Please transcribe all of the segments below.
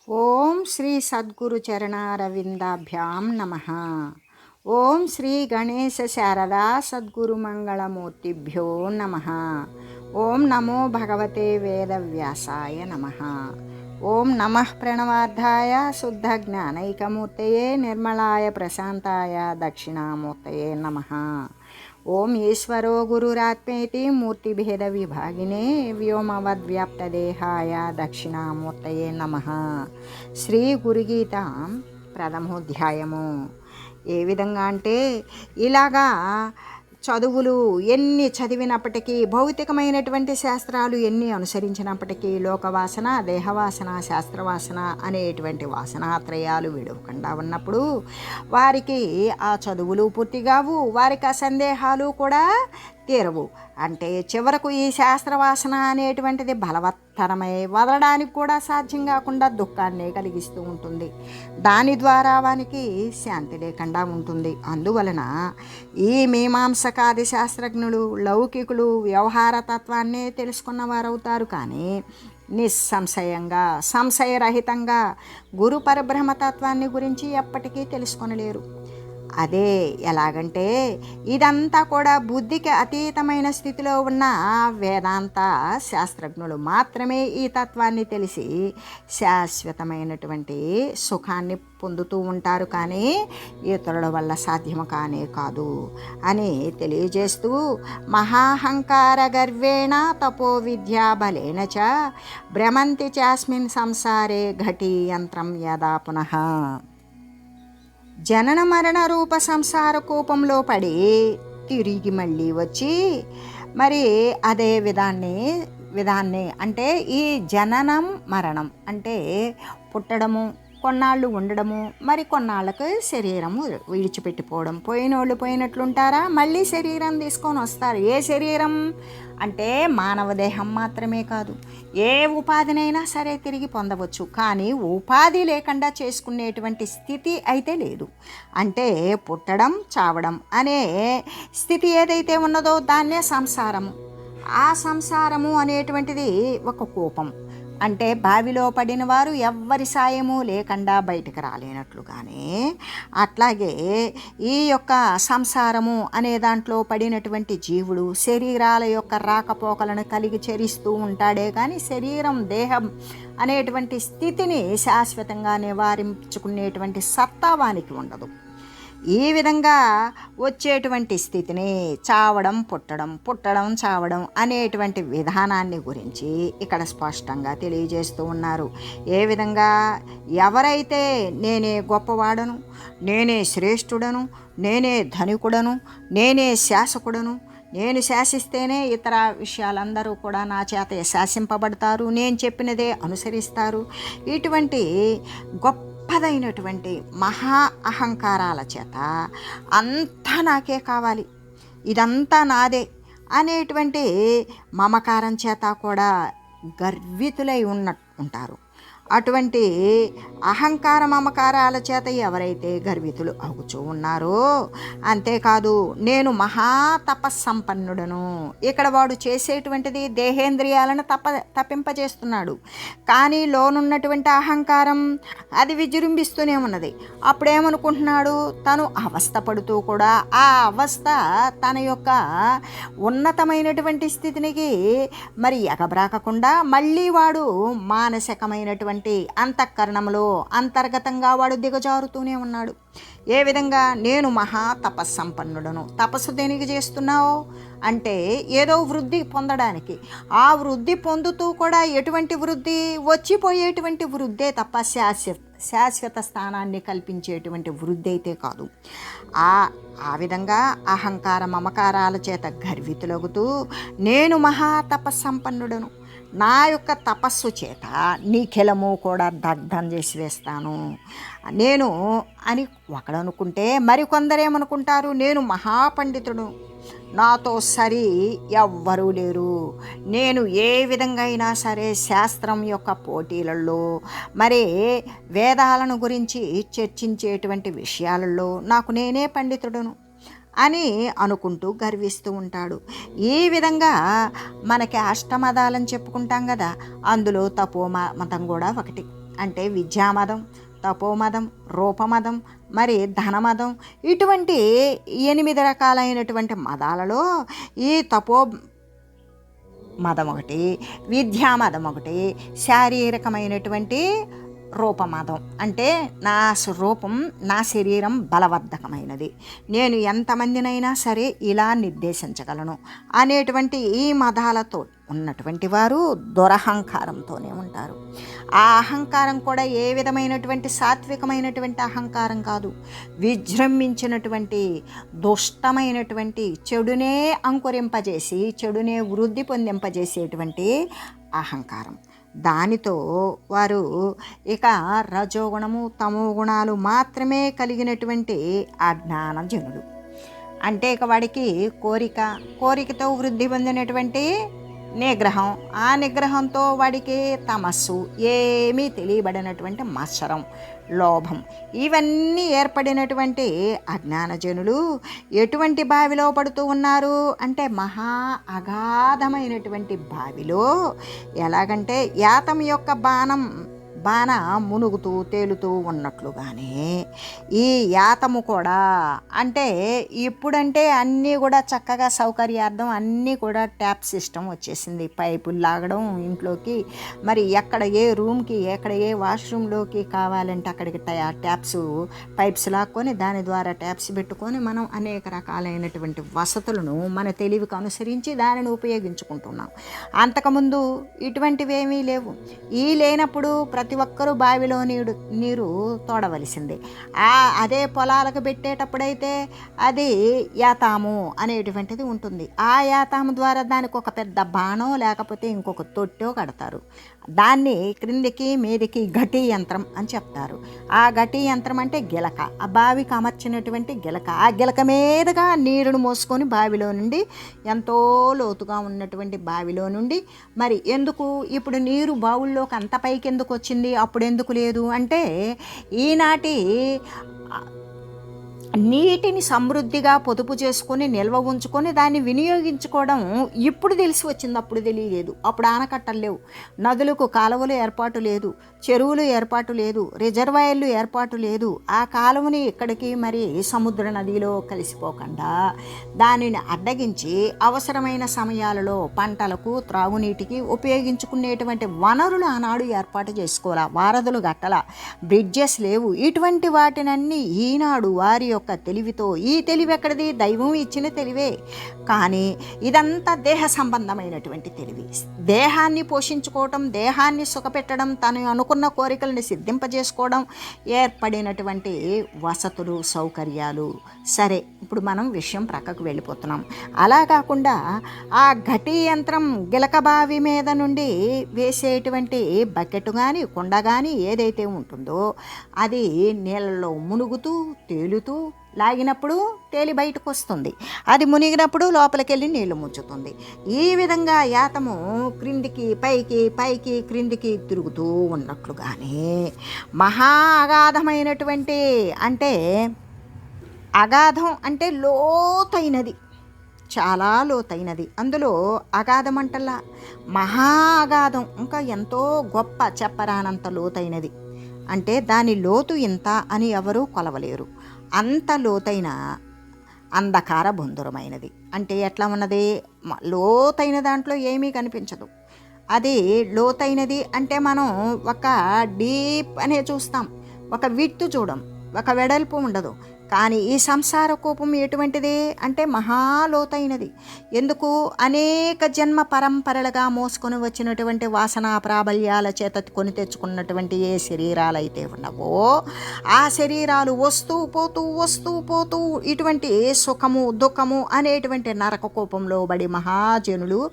ఓం శ్రీ సద్గురు చరణారవిందాభ్యాం నమః. ఓం శ్రీ గణేశ శారదా సద్గురు మంగళమూర్తిభ్యో నమః. ఓం నమో భగవతే వేదవ్యాసాయ నమః. ఓం నమః ప్రణవార్థాయ శుద్ధ జ్ఞానైకమూర్తయే నిర్మలాయ ప్రశాంతాయ దక్షిణామూర్తయే నమః. ఓం ఈశ్వరో గురురాత్మేతి మూర్తిభేద విభాగినే వ్యోమవద్వ్యాప్తదేహాయ దక్షిణామూర్తయే నమః. శ్రీ గురుగీత ప్రథమోధ్యాయము. ఏ విధంగా అంటే ఇలాగా చదువులు ఎన్ని చదివినప్పటికీ, భౌతికమైనటువంటి శాస్త్రాలు ఎన్ని అనుసరించినప్పటికీ లోకవాసన, దేహవాసన, శాస్త్రవాసన అనేటువంటి వాసనాత్రయాలు విడవకుండా ఉన్నప్పుడు వారికి ఆ చదువులు పూర్తిగావు, వారికి ఆ సందేహాలు కూడా తీరవు. అంటే చివరకు ఈ శాస్త్రవాసన అనేటువంటిది బలవత్తరమై వదలడానికి కూడా సాధ్యం కాకుండా దుఃఖాన్ని కలిగిస్తూ ఉంటుంది. దాని ద్వారా వానికి శాంతి లేకుండా ఉంటుంది. అందువలన ఈ మీమాంసకాది శాస్త్రజ్ఞులు, లౌకికులు వ్యవహార తత్వాన్నే తెలుసుకున్న వారవుతారు. కానీ నిస్సంశయంగా, సంశయరహితంగా గురు పరబ్రహ్మతత్వాన్ని గురించి ఎప్పటికీ తెలుసుకొనలేరు. అదే ఎలాగంటే ఇదంతా కూడా బుద్ధికి అతీతమైన స్థితిలో ఉన్న వేదాంత శాస్త్రజ్ఞులు మాత్రమే ఈ తత్వాన్ని తెలిసి శాశ్వతమైనటువంటి సుఖాన్ని పొందుతూ ఉంటారు. కానీ ఇతరుల వల్ల సాధ్యము కానే కాదు అని తెలియజేస్తూ, మహాహంకార గర్వేణ తపో విద్యా బలేన చ భ్రమంతి చాస్మిన్ సంసారే ఘటీ యంత్రం యదా పునః. జనన మరణ రూప సంసార కూపంలో పడి తిరిగి మళ్ళీ వచ్చి మరి అదే విధాన్ని అంటే ఈ జననం మరణం అంటే పుట్టడము, కొన్నాళ్ళు ఉండడము, మరి కొన్నాళ్ళకు శరీరము విడిచిపెట్టిపోవడం. పోయినోళ్ళు పోయినట్లుంటారా, మళ్ళీ శరీరం తీసుకొని వస్తారు. ఏ శరీరం అంటే మానవ దేహం మాత్రమే కాదు, ఏ ఉపాధినైనా సరే తిరిగి పొందవచ్చు. కానీ ఉపాధి లేకుండా చేసుకునేటువంటి స్థితి అయితే లేదు. అంటే పుట్టడం, చావడం అనే స్థితి ఏదైతే ఉన్నదో దాన్నే సంసారము. ఆ సంసారము అనేటువంటిది ఒక కూపం. అంటే బావిలో పడిన వారు ఎవ్వరి సాయము లేకుండా బయటకు రాలేనట్లుగానే, అట్లాగే ఈ యొక్క సంసారము అనే దాంట్లో పడినటువంటి జీవుడు శరీరాల యొక్క రాకపోకలను కలిగి చరిస్తూ ఉంటాడే కానీ శరీరం, దేహం అనేటువంటి స్థితిని శాశ్వతంగా నివారించుకునేటువంటి సత్తావానికి ఉండదు. ఈ విధంగా వచ్చేటువంటి స్థితిని చావడం, పుట్టడం, చావడం అనేటువంటి విధానాన్ని గురించి ఇక్కడ స్పష్టంగా తెలియజేస్తూ ఉన్నారు. ఏ విధంగా ఎవరైతే నేనే గొప్పవాడను, నేనే శ్రేష్ఠుడను, నేనే ధనికుడను, నేనే శాసకుడను, నేను శాసిస్తేనే ఇతర విషయాలందరూ కూడా నా చేత శాసింపబడతారు, నేను చెప్పినదే అనుసరిస్తారు, ఇటువంటి గొప్పదైనటువంటి మహా అహంకారాల చేత అంతా నాకే కావాలి, ఇదంతా నాదే అనేటువంటి మమకారం చేత కూడా గర్వితులై ఉంటారు. అటువంటి అహంకార మమకారాల చేత ఎవరైతే గర్వితులు అవుతూ ఉన్నారో, అంతేకాదు నేను మహా తపస్సంపన్నుడను. ఇక్కడ వాడు చేసేటువంటిది దేహేంద్రియాలను తప్పింపజేస్తున్నాడు. కానీ లోనున్నటువంటి అహంకారం అది విజృంభిస్తూనే ఉన్నది. అప్పుడేమనుకుంటున్నాడు, తను అవస్థ పడుతూ కూడా ఆ అవస్థ తన యొక్క ఉన్నతమైనటువంటి స్థితికి మరి ఎగబ్రాకకుండా మళ్ళీ వాడు మానసికమైనటువంటి అంతఃకరణంలో అంతర్గతంగా వాడు దిగజారుతూనే ఉన్నాడు. ఏ విధంగా నేను మహా తపస్సంపన్నుడను. తపస్సు దేనికి చేస్తున్నావు అంటే ఏదో వృద్ధి పొందడానికి. ఆ వృద్ధి పొందుతూ కూడా ఎటువంటి వృద్ధి, వచ్చిపోయేటువంటి వృద్ధే తప్ప శాశ్వత స్థానాన్ని కల్పించేటువంటి వృద్ధి అయితే కాదు. ఆ విధంగా అహంకార మమకారాల చేత గర్వితులగుతూ నేను మహా తపస్సంపన్నుడను, నా యొక్క తపస్సు చేత నీఖిలము కూడా దగ్ధం చేసి వేస్తాను నేను అని ఒకడు అనుకుంటే, మరికొందరేమనుకుంటారు, నేను మహాపండితుడు, నాతో సరి ఎవ్వరూ లేరు, నేను ఏ విధంగా అయినా సరే శాస్త్రం యొక్క పోటీలలో మరి వేదాలను గురించి చర్చించేటువంటి విషయాలలో నాకు నేనే పండితుడను అని అనుకుంటూ గర్విస్తూ ఉంటాడు. ఈ విధంగా మనకి అష్టమదాలని చెప్పుకుంటాం కదా, అందులో తపో మతం కూడా ఒకటి. అంటే విద్యామదం, తపోమదం, రూపమదం, మరి ధనమదం, ఇటువంటి 8 రకాలైనటువంటి మదాలలో ఈ మదం ఒకటి, విద్యామదం ఒకటి, శారీరకమైనటువంటి రూపమదం. అంటే నా రూపం, నా శరీరం బలవర్ధకమైనది, నేను ఎంతమందినైనా సరే ఇలా నిర్దేశించగలను అనేటువంటి ఈ మదాలతో ఉన్నటువంటి వారు దురహంకారంతోనే ఉంటారు. ఆ అహంకారం కూడా ఏ విధమైనటువంటి సాత్వికమైనటువంటి అహంకారం కాదు, విజృంభించినటువంటి దుష్టమైనటువంటి చెడునే అంకురింపజేసి చెడునే వృద్ధి పొందింపజేసేటువంటి అహంకారం. దానితో వారు ఇక రజోగుణము, తమో గుణాలు మాత్రమే కలిగినటువంటి అజ్ఞానజనుడు. అంటే ఇక వాడికి కోరికతో వృద్ధి పొందినటువంటి నిగ్రహం, ఆ నిగ్రహంతో వాడికి తమస్సు, ఏమీ తెలియబడినటువంటి మత్సరం, లోభం, ఇవన్నీ ఏర్పడినటువంటి అజ్ఞానజనులు ఎటువంటి బావిలో పడుతూ ఉన్నారు అంటే మహా అగాధమైనటువంటి బావిలో. ఎలాగంటే యాతం యొక్క బాణ మునుగుతూ తేలుతూ ఉన్నట్లుగానే ఈ యాతము కూడా, అంటే ఇప్పుడంటే అన్నీ కూడా చక్కగా సౌకర్యార్థం అన్నీ కూడా ట్యాప్ సిస్టమ్ వచ్చేసింది. పైపులు లాగడం ఇంట్లోకి, మరి ఎక్కడ ఏ రూమ్కి, ఎక్కడ ఏ వాష్రూమ్లోకి కావాలంటే అక్కడికి పైప్స్ లాక్కొని దాని ద్వారా ట్యాప్స్ పెట్టుకొని మనం అనేక రకాలైనటువంటి వసతులను మన తెలివికి అనుసరించి దానిని ఉపయోగించుకుంటున్నాం. అంతకుముందు ఇటువంటివేమీ లేవు. ఈ లేనప్పుడు ప్రతి ఒక్కరూ బావిలో నీరు తోడవలసిందే. అదే పొలాలకు పెట్టేటప్పుడైతే అది యాతాము అనేటువంటిది ఉంటుంది. ఆ యాతాము ద్వారా దానికి ఒక పెద్ద బాణం లేకపోతే ఇంకొక తొట్టో కడతారు. దాన్ని క్రిందికి మీదికి ఘటీ యంత్రం అని చెప్తారు. ఆ ఘటీ యంత్రం అంటే గిలక, ఆ బావికి అమర్చినటువంటి గిలక. ఆ గిలక మీదుగా నీరును మోసుకొని బావిలో నుండి, ఎంతో లోతుగా ఉన్నటువంటి బావిలో నుండి, మరి ఎందుకు ఇప్పుడు నీరు బావుల్లోకి అంత పైకి ఎందుకు వచ్చింది, అప్పుడు ఎందుకు లేదు అంటే ఈనాటి నీటిని సమృద్ధిగా పొదుపు చేసుకొని నిల్వ ఉంచుకొని దాన్ని వినియోగించుకోవడం ఇప్పుడు తెలిసి వచ్చింది, అప్పుడు తెలియలేదు. అప్పుడు ఆనకట్టలు లేవు, నదులకు కాలువలు ఏర్పాటు లేదు, చెరువులు ఏర్పాటు లేదు, రిజర్వాయర్లు ఏర్పాటు లేదు. ఆ కాలువని ఇక్కడికి మరి సముద్ర నదిలో కలిసిపోకుండా దానిని అడ్డగించి అవసరమైన సమయాలలో పంటలకు, త్రాగునీటికి ఉపయోగించుకునేటువంటి వనరులు ఆనాడు ఏర్పాటు చేసుకోవాలా. వారధులు గట్టల, బ్రిడ్జెస్ లేవు. ఇటువంటి వాటినన్నీ ఈనాడు వారి యొక్క తెలివితో, ఈ తెలివి ఎక్కడిది, దైవం ఇచ్చిన తెలివే, కానీ ఇదంతా దేహ సంబంధమైనటువంటి తెలివి. దేహాన్ని పోషించుకోవటం, దేహాన్ని సుఖపెట్టడం, తను అనుకున్న కోరికలను సిద్ధింపజేసుకోవడం, ఏర్పడినటువంటి వసతులు, సౌకర్యాలు. సరే, ఇప్పుడు మనం విషయం ప్రక్కకు వెళ్ళిపోతున్నాం. అలా కాకుండా ఆ ఘటీ యంత్రం గిలక బావి మీద నుండి వేసేటువంటి బకెట్ కానీ కుండ కానీ ఏదైతే ఉంటుందో అది నీళ్ళలో మునుగుతూ తేలుతూ లాగినప్పుడు తేలి బయటకు వస్తుంది, అది మునిగినప్పుడు లోపలికి వెళ్ళి నీళ్లు ముంచుతుంది. ఈ విధంగా యాతము క్రిందికి పైకి, పైకి క్రిందికి తిరుగుతూ ఉన్నట్లుగానే మహా అగాధమైనటువంటి, అంటే అగాధం అంటే లోతైనది, చాలా లోతైనది. అందులో అగాధం అంటల్లా మహా అగాధం, ఇంకా ఎంతో గొప్ప చెప్పరానంత లోతైనది. అంటే దాని లోతు ఇంత అని ఎవరూ కొలవలేరు. అంత లోతైన అంధకార బొందురమైనది. అంటే ఎట్లా ఉన్నది, లోతైన దాంట్లో ఏమీ కనిపించదు. అది లోతైనది అంటే మనం ఒక డీప్ అనే చూస్తాం, ఒక విడ్త్ చూడం, ఒక వెడల్పు ఉండదు. కానీ ఈ సంసార కోపం ఎటువంటిది అంటే మహాలోతైనది. ఎందుకు, అనేక జన్మ పరంపరలుగా మోసుకొని వచ్చినటువంటి వాసనా ప్రాబల్యాల చేత కొని తెచ్చుకున్నటువంటి ఏ శరీరాలు అయితే ఉన్నవో ఆ శరీరాలు వస్తూ పోతూ ఇటువంటి సుఖము దుఃఖము అనేటువంటి నరక కోపంలో బడి మహాజనులు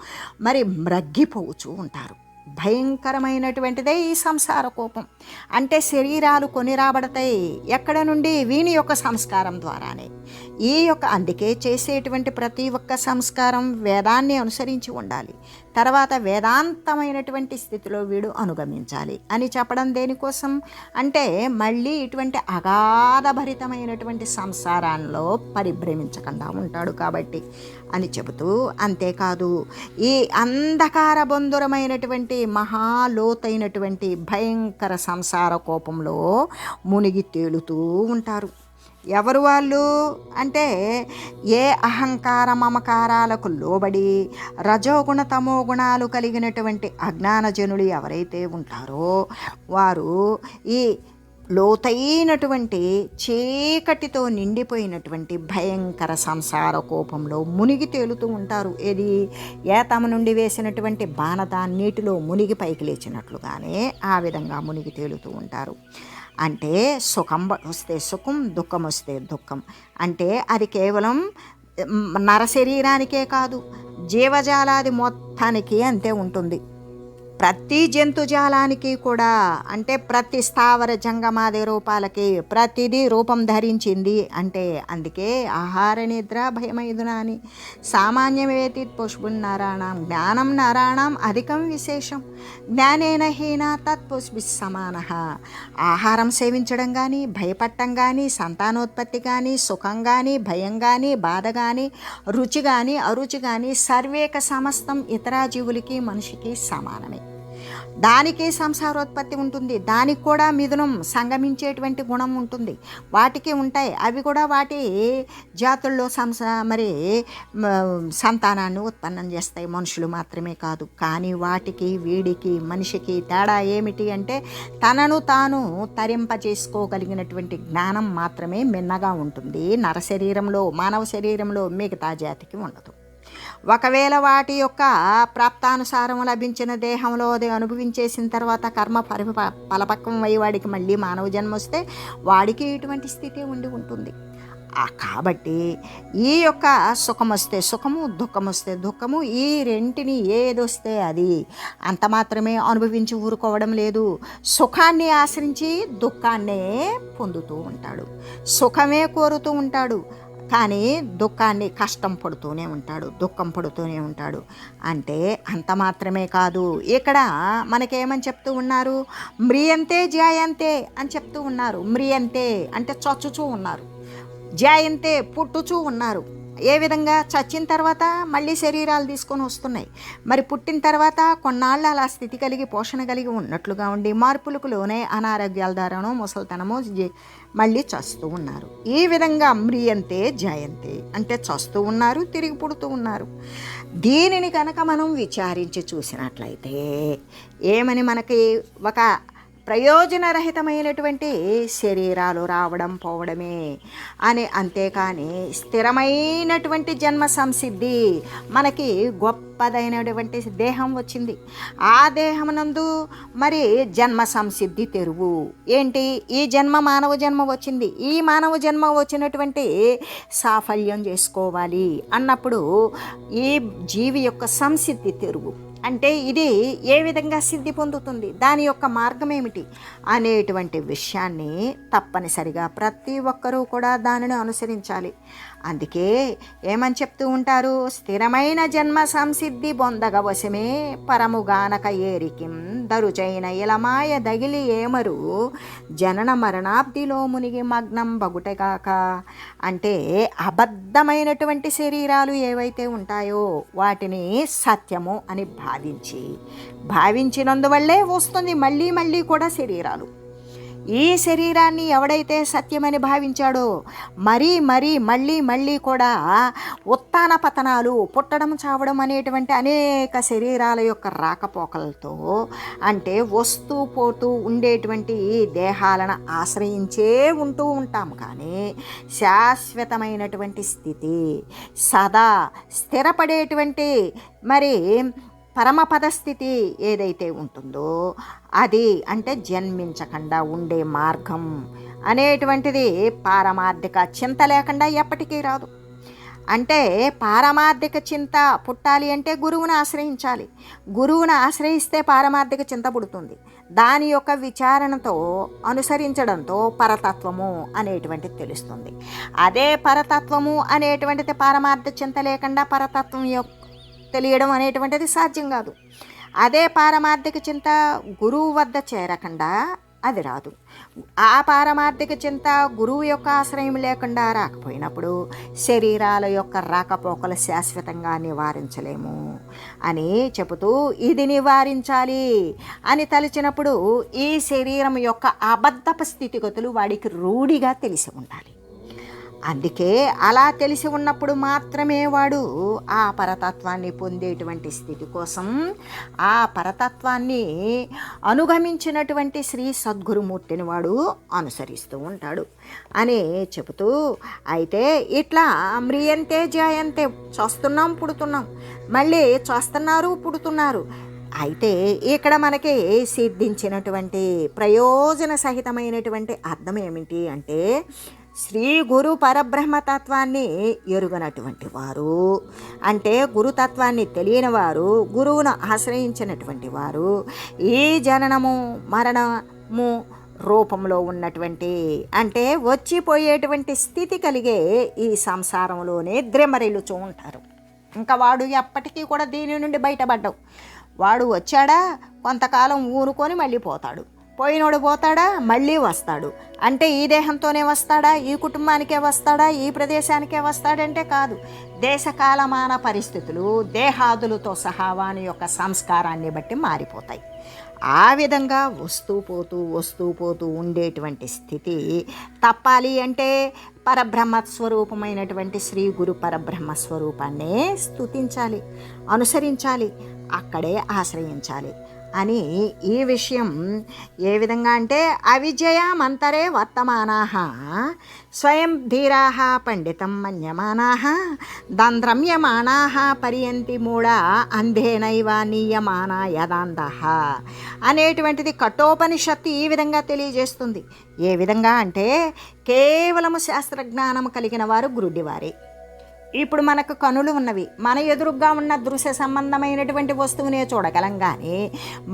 మరి మ్రగ్గిపోవచ్చు ఉంటారు. భయంకరమైనటువంటిదే ఈ సంసార కోపం. అంటే శరీరాలు కొని రాబడతాయి ఎక్కడ నుండి, వీని యొక్క సంస్కారం ద్వారానే. ఈ యొక్క అందుకే చేసేటువంటి ప్రతి ఒక్క సంస్కారం వేదాన్ని అనుసరించి ఉండాలి. తర్వాత వేదాంతమైనటువంటి స్థితిలో వీడు అనుగమించాలి అని చెప్పడం దేనికోసం అంటే మళ్ళీ ఇటువంటి అగాధభరితమైనటువంటి సంసారాల్లో పరిభ్రమించకుండా ఉంటాడు కాబట్టి అని చెబుతూ, అంతేకాదు ఈ అంధకార బంధురమైనటువంటి మహాలోతైనటువంటి భయంకర సంసార కోపంలో మునిగి తేలుతూ ఉంటారు. ఎవరు వాళ్ళు అంటే ఏ అహంకార మమకారాలకు లోబడి రజోగుణ తమో గుణాలు కలిగినటువంటి అజ్ఞానజనులు ఎవరైతే ఉంటారో వారు ఈ లోతైనటువంటి చీకటితో నిండిపోయినటువంటి భయంకర సంసార కోపంలో మునిగి తేలుతూ ఉంటారు. ఏది తమ నుండి వేసినటువంటి బాణత నీటిలో మునిగి పైకి లేచినట్లుగానే ఆ విధంగా మునిగి తేలుతూ ఉంటారు. అంటే సుఖం వస్తే సుఖం, దుఃఖం వస్తే దుఃఖం. అంటే అది కేవలం నరశరీరానికే కాదు, జీవజాలాది మొత్తానికి అంతే ఉంటుంది. ప్రతి జంతుజాలానికి కూడా అంటే ప్రతి స్థావర జంగమాది రూపాలకి ప్రతిదీ రూపం ధరించింది. అంటే అందుకే ఆహార నిద్ర భయమైదునాని సామాన్యమేతి పుష్పున్నారాణం జ్ఞానం నారాణం అధికం విశేషం జ్ఞానేన హీన తత్పుష్పి సమాన. ఆహారం సేవించడం కానీ, భయపడటం కానీ, సంతానోత్పత్తి కానీ, సుఖం కానీ, భయం కానీ, బాధ కానీ, రుచి కానీ, అరుచి కానీ సర్వేక సమస్తం ఇతర జీవులకి మనిషికి సమానమే. దానికి సంసారోత్పత్తి ఉంటుంది, దానికి కూడా మిథునం సంగమించేటువంటి గుణం ఉంటుంది, వాటికి ఉంటాయి. అవి కూడా వాటి జాతుల్లో మరి సంతానాన్ని ఉత్పన్నం చేస్తాయి, మనుషులు మాత్రమే కాదు. కానీ వాటికి వీడికి మనిషికి తేడా ఏమిటి అంటే తనను తాను తరింపచేసుకోగలిగినటువంటి జ్ఞానం మాత్రమే మిన్నగా ఉంటుంది. నర శరీరంలో, మానవ శరీరంలో మిగతా జాతికి ఉండదు. ఒకవేళ వాటి యొక్క ప్రాప్తానుసారం లభించిన దేహంలో అది అనుభవించేసిన తర్వాత కర్మ ఫలపక్వం అయ్యి వాడికి మళ్ళీ మానవ జన్మ వస్తే వాడికి ఇటువంటి స్థితి ఉండి ఉంటుంది. కాబట్టి ఈ యొక్క సుఖం వస్తే సుఖము, దుఃఖం వస్తే దుఃఖము, ఈ రెంటిని ఏదొస్తే అది అంత మాత్రమే అనుభవించి ఊరుకోవడం లేదు. సుఖాన్ని ఆశ్రయించి దుఃఖాన్నే పొందుతూ ఉంటాడు, సుఖమే కోరుతూ ఉంటాడు. కానీ దుఃఖాన్ని కష్టం పడుతూనే ఉంటాడు, దుఃఖం పడుతూనే ఉంటాడు. అంటే అంత మాత్రమే కాదు, ఇక్కడ మనకేమని చెప్తూ ఉన్నారు, మ్రియంతే జాయంతే అని చెప్తూ ఉన్నారు. మ్రియంతే అంటే చచ్చుచూ ఉన్నారు, జాయంతే పుట్టుచూ ఉన్నారు. ఏ విధంగా చచ్చిన తర్వాత మళ్ళీ శరీరాలు తీసుకొని వస్తున్నాయి. మరి పుట్టిన తర్వాత కొన్నాళ్ళు అలా స్థితి కలిగి పోషణ కలిగి ఉన్నట్లుగా ఉండి మార్పులకు లోనే అనారోగ్యాల ద్వారానో ముసలితనమో మళ్ళీ చస్తూ ఉన్నారు. ఈ విధంగా మ్రియంతే జాయంతే అంటే చస్తూ ఉన్నారు, తిరిగి పుడుతూ ఉన్నారు. దీనిని కనుక మనం విచారించి చూసినట్లయితే ఏమని మనకి ఒక ప్రయోజనరహితమైనటువంటి శరీరాలు రావడం పోవడమే అని, అంతేకాని స్థిరమైనటువంటి జన్మ సంసిద్ధి మనకి గొప్పదైనటువంటి దేహం వచ్చింది. ఆ దేహమునందు మరి జన్మ సంసిద్ధి తెరువు ఏంటి, ఈ జన్మ మానవ జన్మ వచ్చింది, ఈ మానవ జన్మ వచ్చినటువంటి సాఫల్యం చేసుకోవాలి అన్నప్పుడు ఈ జీవి యొక్క సంసిద్ధి తెరువు అంటే ఇది ఏ విధంగా సిద్ధి పొందుతుంది, దాని యొక్క మార్గం ఏమిటి అనేటువంటి విషయాన్ని తప్పనిసరిగా ప్రతి ఒక్కరూ కూడా దానిని అనుసరించాలి. అందుకే ఏమని చెప్తూ ఉంటారు, స్థిరమైన జన్మ సంసిద్ధి బొందగవశమే పరముగానక ఏరికిం దరుచైన ఇలమాయ దగిలి ఏమరు జనన మరణాబ్దిలో మునిగి మగ్నం బగుటగాక. అంటే అబద్ధమైనటువంటి శరీరాలు ఏవైతే ఉంటాయో వాటిని సత్యము అని భావించినందువల్లే వస్తుంది మళ్ళీ మళ్ళీ కూడా శరీరాలు. ఈ శరీరాన్ని ఎవడైతే సత్యమని భావించాడో మరీ మళ్ళీ కూడా ఉత్తాన పతనాలు, పుట్టడం చావడం అనేటువంటి అనేక శరీరాల యొక్క రాకపోకలతో అంటే వస్తూ పోతూ ఉండేటువంటి ఈ దేహాలను ఆశ్రయించే ఉంటూ ఉంటాం. కానీ శాశ్వతమైనటువంటి స్థితి, సదా స్థిరపడేటువంటి మరి పరమపదస్థితి ఏదైతే ఉంటుందో అది అంటే జన్మించకుండా ఉండే మార్గం అనేటువంటిది పారమార్థిక చింత లేకుండా ఎప్పటికీ రాదు. అంటే పారమార్థిక చింత పుట్టాలి అంటే గురువుని ఆశ్రయించాలి. గురువుని ఆశ్రయిస్తే పారమార్థిక చింత పుడుతుంది. దాని యొక్క విచారణతో అనుసరించడంతో పరతత్వము అనేటువంటిది తెలుస్తుంది. అదే పరతత్వము అనేటువంటిది పారమార్థ చింత లేకుండా పరతత్వం తెలియడం అనేటువంటిది సాధ్యం కాదు. అదే పారమార్థిక చింత గురువు వద్ద చేరకుండా అది రాదు. ఆ పారమార్థిక చింత గురువు యొక్క ఆశ్రయం లేకుండా రాకపోయినప్పుడు శరీరాల యొక్క రాకపోకలు శాశ్వతంగా నివారించలేము అని చెబుతూ, ఇది నివారించాలి అని తలిచినప్పుడు ఈ శరీరం యొక్క అబద్ధపు స్థితిగతులు వాడికి రూఢిగా తెలిసి ఉండాలి. అందుకే అలా తెలిసి ఉన్నప్పుడు మాత్రమే వాడు ఆ పరతత్వాన్ని పొందేటువంటి స్థితి కోసం ఆ పరతత్వాన్ని అనుగమించినటువంటి శ్రీ సద్గురుమూర్తిని వాడు అనుసరిస్తూ ఉంటాడు అని చెబుతూ, అయితే ఇట్లా మ్రియంతే జాయంతే, చూస్తున్నాం పుడుతున్నాం, మళ్ళీ చూస్తున్నారు పుడుతున్నారు. అయితే ఇక్కడ మనకి సిద్ధించినటువంటి ప్రయోజన సహితమైనటువంటి అర్థం ఏమిటి అంటే, శ్రీ గురు పరబ్రహ్మతత్వాన్ని ఎరుగనటువంటి వారు, అంటే గురుతత్వాన్ని తెలియని వారు, గురువును ఆశ్రయించినటువంటి వారు ఈ జననము మరణము రూపంలో ఉన్నటువంటి, అంటే వచ్చిపోయేటువంటి స్థితి కలిగే ఈ సంసారంలోనే ద్రెమరిల్లుచూ ఉంటారు. ఇంకా వాడు ఎప్పటికీ కూడా దీని నుండి బయటపడ్డావు. వాడు వచ్చాడా, కొంతకాలం ఊరుకొని మళ్ళీ పోతాడు, పోయినోడు పోతాడా, మళ్ళీ వస్తాడు. అంటే ఈ దేహంతోనే వస్తాడా, ఈ కుటుంబానికే వస్తాడా, ఈ ప్రదేశానికే వస్తాడంటే కాదు. దేశకాలమాన పరిస్థితులు దేహాదులతో సహా వాని యొక్క సంస్కారాన్ని బట్టి మారిపోతాయి. ఆ విధంగా వస్తూ పోతూ ఉండేటువంటి స్థితి తప్పాలి అంటే పరబ్రహ్మస్వరూపమైనటువంటి శ్రీ గురు పరబ్రహ్మస్వరూపాన్నే స్తుతించాలి, అనుసరించాలి, అక్కడే ఆశ్రయించాలి అని ఈ విషయం ఏ విధంగా అంటే, అవిద్యయామంతరే వర్తమానాః స్వయం ధీరాః పండితం మన్యమానాః దంద్రమ్యమానాః పర్యంతి మూఢా అంధేనైవ నీయమానా యదాంధః అనేటువంటిది కఠోపనిషత్తు ఈ విధంగా తెలియజేస్తుంది. ఏ విధంగా అంటే, కేవలము శాస్త్రజ్ఞానం కలిగిన వారు గురుడివారే. ఇప్పుడు మనకు కనులు ఉన్నవి, మన ఎదురుగా ఉన్న దృశ్య సంబంధమైనటువంటి వస్తువునే చూడగలం. కానీ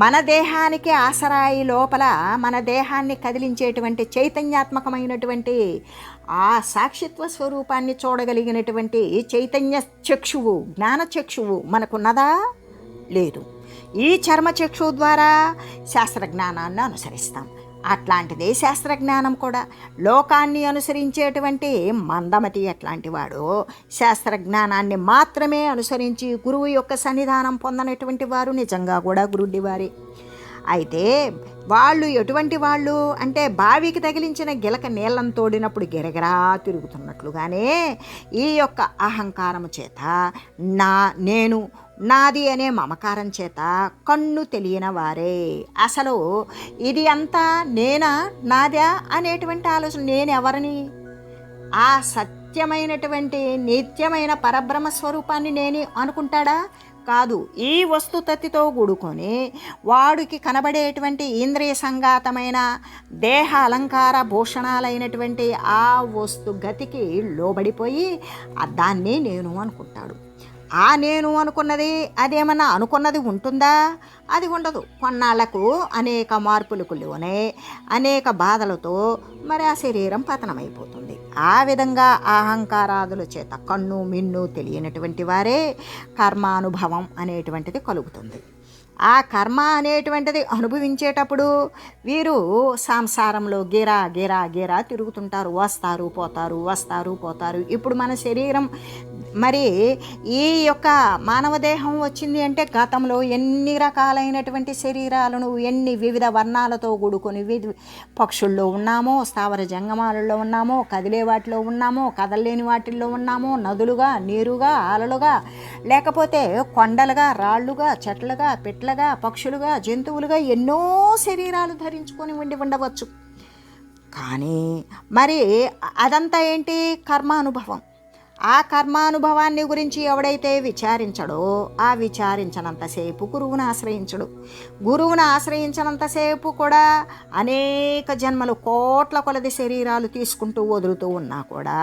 మన దేహానికి ఆసరాయి లోపల మన దేహాన్ని కదిలించేటువంటి చైతన్యాత్మకమైనటువంటి ఆ సాక్షిత్వ స్వరూపాన్ని చూడగలిగినటువంటి చైతన్య చక్షువు, జ్ఞాన చక్షువు మనకున్నదా? లేదు. ఈ చర్మచక్షువు ద్వారా శాస్త్రజ్ఞానాన్ని అనుసరిస్తాం. అట్లాంటిదే శాస్త్రజ్ఞానం కూడా. లోకాన్ని అనుసరించేటువంటి మందమతి ఎట్లాంటి వాడు శాస్త్రజ్ఞానాన్ని మాత్రమే అనుసరించి గురువు యొక్క సన్నిధానం పొందనటువంటి వారు నిజంగా కూడా గురుడివారే. అయితే వాళ్ళు ఎటువంటి వాళ్ళు అంటే, బావికి తగిలించిన గిలక నీళ్ళను తోడినప్పుడు గిరగిరా తిరుగుతున్నట్లుగానే ఈ యొక్క అహంకారము చేత నేను నాది అనే మమకారం చేత కన్ను తెలియని వారే. అసలు ఇది అంతా నేనా నాదా అనేటువంటి ఆలోచన, నేను ఎవరిని? ఆ సత్యమైనటువంటి నిత్యమైన పరబ్రహ్మ స్వరూపాన్ని నేనే అనుకుంటాడా? కాదు. ఈ వస్తుతత్తితో కూడుకొని వాడికి కనబడేటువంటి ఇంద్రియ సంఘాతమైన దేహ అలంకార భూషణాలైనటువంటి ఆ వస్తు గతికి లోబడిపోయి దాన్ని నేను అనుకుంటాడు. ఆ నేను అనుకున్నది అదేమన్నా అనుకున్నది ఉంటుందా? అది ఉండదు. కొన్నాళ్లకు అనేక మార్పులకు లోనే అనేక బాధలతో మరి ఆ శరీరం పతనమైపోతుంది. ఆ విధంగా అహంకారాదుల చేత కన్ను మిన్ను తెలియనటువంటి వారే కర్మానుభవం అనేటువంటిది కలుగుతుంది. ఆ కర్మ అనేటువంటిది అనుభవించేటప్పుడు వీరు సంసారంలో గిరా గిరా గిరా తిరుగుతుంటారు, వస్తారు పోతారు. ఇప్పుడు మన శరీరం మరి ఈ యొక్క మానవ దేహం వచ్చింది అంటే, గతంలో ఎన్ని రకాలైనటువంటి శరీరాలను ఎన్ని వివిధ వర్ణాలతో కూడుకొని పక్షుల్లో ఉన్నామో, స్థావర జంగమాలలో ఉన్నామో, కదిలే వాటిలో ఉన్నామో, కదలలేని వాటిల్లో ఉన్నామో, నదులుగా, నీరుగా, అలలుగా, లేకపోతే కొండలుగా, రాళ్ళుగా, చెట్లుగా, పిట్లగా, పక్షులుగా, జంతువులుగా ఎన్నో శరీరాలు ధరించుకొని ఉండవచ్చు. కానీ మరి అదంతా ఏంటి? కర్మానుభవం. ఆ కర్మానుభవాన్ని గురించి ఎవడైతే విచారించడో ఆ విచారించనంతసేపు గురువును ఆశ్రయించడు. గురువును ఆశ్రయించినంతసేపు కూడా అనేక జన్మలు కోట్ల కొలది శరీరాలు తీసుకుంటూ వదులుతూ ఉన్నా కూడా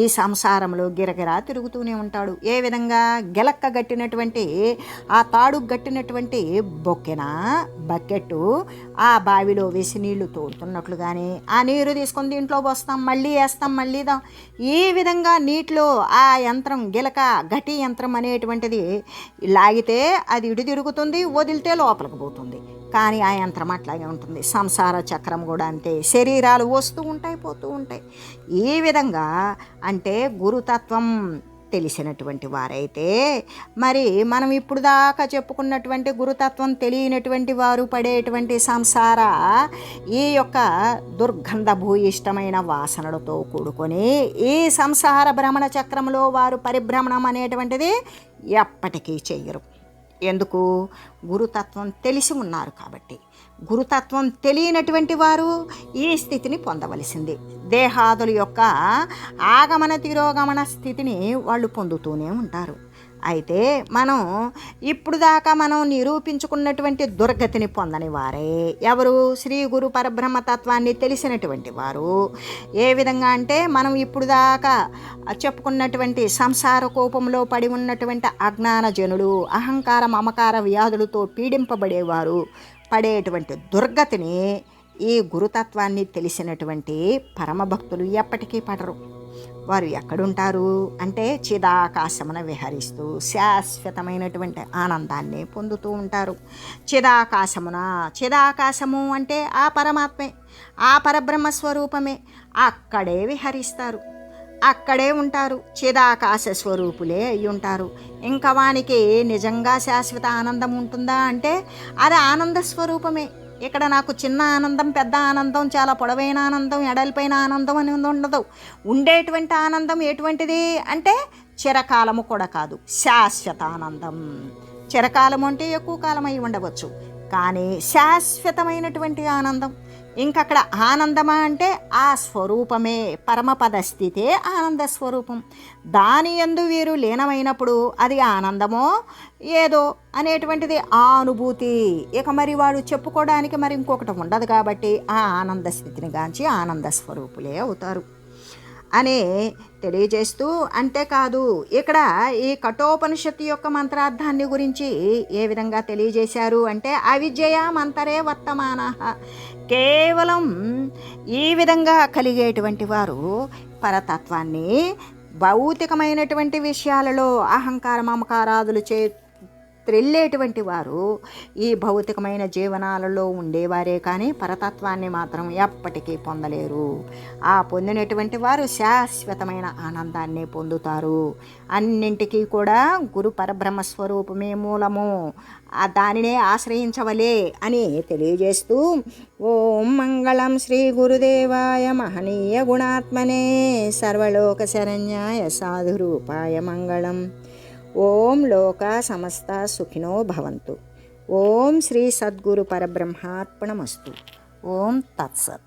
ఈ సంసారంలో గిరగిరా తిరుగుతూనే ఉంటాడు. ఏ విధంగా గెలక్క గట్టినటువంటి ఆ తాడు గట్టినటువంటి బకెట్టు ఆ బావిలో వేసి నీళ్లు తోడుతున్నట్లుగానే ఆ నీరు తీసుకొని దీంట్లో పోస్తాం, మళ్ళీ వేస్తాం, మళ్ళీ ఈ విధంగా నీటిలో ఆ యంత్రం గిలక ఘటి యంత్రం అనేటువంటిది లాగితే అది ఇటు తిరుగుతుంది, వదిలితే లోపలికి పోతుంది. కానీ ఆ యంత్రం అట్లాగే ఉంటుంది. సంసార చక్రం కూడా అంతే, శరీరాలు వస్తూ ఉంటాయి, పోతూ ఉంటాయి. ఈ విధంగా అంటే గురుతత్వం తెలిసినటువంటి వారైతే మరి మనం ఇప్పుడు దాకా చెప్పుకున్నటువంటి గురుతత్వం తెలియనటువంటి వారు పడేటువంటి సంసార ఈ యొక్క దుర్గంధ భూయిష్టమైన వాసనలతో కూడుకొని ఈ సంసార భ్రమణ చక్రంలో వారు పరిభ్రమణం అనేటువంటిది ఎప్పటికీ చెయ్యరు. ఎందుకు? గురుతత్వం తెలిసి ఉన్నారు కాబట్టి. గురుతత్వం తెలియనటువంటి వారు ఈ స్థితిని పొందవలసింది. దేహాదుల యొక్క ఆగమన తిరోగమన స్థితిని వాళ్ళు పొందుతూనే ఉంటారు. అయితే మనం ఇప్పుడు దాకా మనం నిరూపించుకున్నటువంటి దుర్గతిని పొందని వారే ఎవరు? శ్రీ గురు పరబ్రహ్మతత్వాన్ని తెలిసినటువంటి వారు. ఏ విధంగా అంటే మనం ఇప్పుడు దాకా చెప్పుకున్నటువంటి సంసార కోపంలో పడి ఉన్నటువంటి అజ్ఞాన జనులు, అహంకార మమకార వ్యాధులతో పీడింపబడేవారు పడేటువంటి దుర్గతిని ఈ గురుతత్వాన్ని తెలిసినటువంటి పరమభక్తులు ఎప్పటికీ పడరు. వారు ఎక్కడుంటారు అంటే చిదాకాశమున విహరిస్తూ శాశ్వతమైనటువంటి ఆనందాన్ని పొందుతూ ఉంటారు. చిదాకాశము అంటే ఆ పరమాత్మే, ఆ పరబ్రహ్మ స్వరూపమే. అక్కడే విహరిస్తారు, అక్కడే ఉంటారు. చిదాకాశ స్వరూపులే అయి ఉంటారు. ఇంకా వానికి నిజంగా శాశ్వత ఆనందం ఉంటుందా అంటే అది ఆనంద స్వరూపమే. ఇక్కడ నాకు చిన్న ఆనందం, పెద్ద ఆనందం, చాలా పొడవైన ఆనందం, ఎడలిపైన ఆనందం అని ఉండదు. ఉండేటువంటి ఆనందం ఎటువంటిది అంటే చిరకాలము కూడా కాదు, శాశ్వత ఆనందం. చిరకాలము అంటే ఎక్కువ కాలం అయి ఉండవచ్చు, కానీ శాశ్వతమైనటువంటి ఆనందం. ఇంకక్కడ ఆనందమా అంటే ఆ స్వరూపమే, పరమపద స్థితే ఆనంద స్వరూపం. దాని యందు వీరు లీనమైనప్పుడు అది ఆనందమో ఏదో అనేటువంటిది ఆ అనుభూతి. ఇక మరి వాడు చెప్పుకోవడానికి మరి ఇంకొకటి ఉండదు కాబట్టి ఆ ఆనంద స్థితిని గాంచి ఆనంద స్వరూపులే అవుతారు అని తెలియజేస్తూ, అంతేకాదు ఇక్కడ ఈ కఠోపనిషత్తు యొక్క మంత్రార్థాన్ని గురించి ఏ విధంగా తెలియజేశారు అంటే అవిద్యయా మంతరే వర్తమాన. కేవలం ఈ విధంగా కలిగేటువంటి వారు పరతత్వాన్ని భౌతికమైనటువంటి విషయాలలో అహంకార మమకారాదులు త్రెల్లేటువంటి వారు ఈ భౌతికమైన జీవనాలలో ఉండేవారే కానీ పరతత్వాన్ని మాత్రం ఎప్పటికీ పొందలేరు. ఆ పొందినటువంటి వారు శాశ్వతమైన ఆనందాన్ని పొందుతారు. అన్నింటికీ కూడా గురు పరబ్రహ్మస్వరూపమే మూలము, దానినే ఆశ్రయించవలే అని తెలియజేస్తూ, ఓం మంగళం శ్రీ గురుదేవాయ మహనీయ గుణాత్మనే సర్వలోక శరణ్యాయ సాధురూపాయ మంగళం. ఓం లోకా సమస్త సుఖినో భవంతు. ఓం శ్రీ సద్గురు పరబ్రహ్మార్పణమస్తు. ఓం తత్సత్.